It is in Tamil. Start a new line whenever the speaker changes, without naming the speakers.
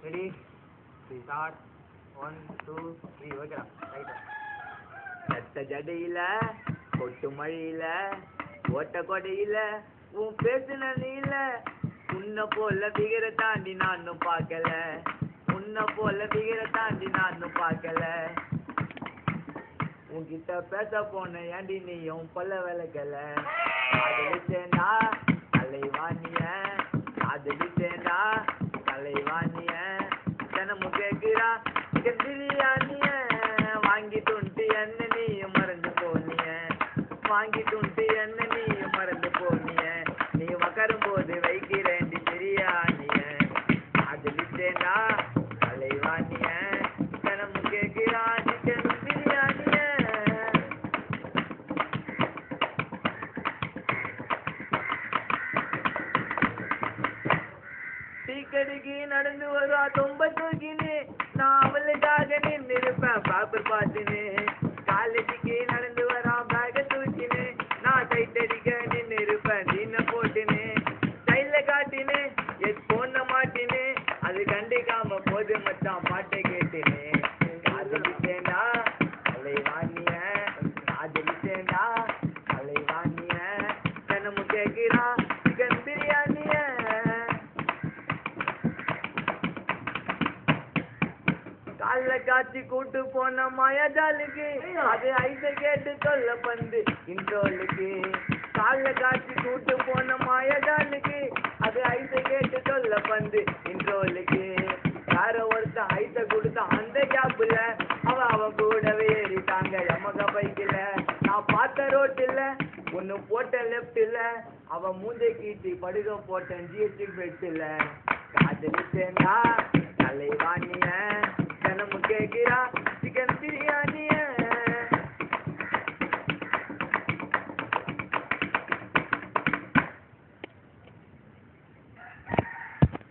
ரெடி ஸ்டார்ட் 1 2 3 ஓகேடா ரைட் சட்ட ஜடையில கொட்டு மழையில ஓட்ட கொடையில உன் பேசுன நீல உன்னை போல பிகர தாண்டி நானும் பார்க்கல உன்னை போல பிகர தாண்டி நானும் பார்க்கல உன்கிட்ட பேச போன ஏண்டி நீயும் கொல்ல விளக்கல காதலிச்சேண்டா கலைவாணிய காதலிச்சேண்டா கலைவாணிய தினமும் கேட்கிறா பிரியாணிய வாங்கிட்டு என்ன நீயும் மறந்து போனிய வாங்கிட்டு என்ன நீயும் மறந்து போனிய நீ உக்காரும் போது வைக்கிறேன்டி பிரியாணிய காதலிச்சேண்டா கலைவாணிய தினமும் கேட்கிறா சிக்கன் பிரியாணிய டீக்கடிக்கு நடந்து வருவா ரொம்ப தூக்கினே நான் அவளுக்காக நின்று இருப்பேன் பேப்பர் பார்த்துன்னு காலேஜுக்கு நடந்து வரா பேக தூக்கினே நான் சைட் அடிக்க நின்று இருப்பேன் தீன போட்டுனே ஸ்டைல காட்டினே எஸ் போன மாட்டினே அது கண்டிக்காம போது மச்சான் பாட்டை கேட்டினே காதலிச்சேண்டா கலைவாணிய காதலிச்சேண்டா கலைவாணிய தினமும் கேட்கிறா சிக்கன் பிரியாணிய கால காட்சி கூட்டு போன மாயாஜாலுக்கு அது ஐச கேட்டு சொல்ல பந்து இன்ட்ரோலுக்கு கால காட்சி கூட்டு போன மாயாஜாலுக்கு அது ஐச கேட்டு சொல்ல பந்து இன்ட்ரோலுக்கு யார ஒருத்த ஐச கொடுத்த அந்த கேப்ல அவன் கூடவே ஏறிட்டாங்க எமக பைக்கில நான் பார்த்த ரோட்டில் ஒன்னு போட்ட லெப்ட்ல அவன் மூஞ்சை கீட்டி படுக போட்டேன் ஜிஎஸ்டி பெட்டில் காதலிச்சேண்டா கலைவாணிய தினமும் கேட்கிறா சிக்கன் பிரியாணி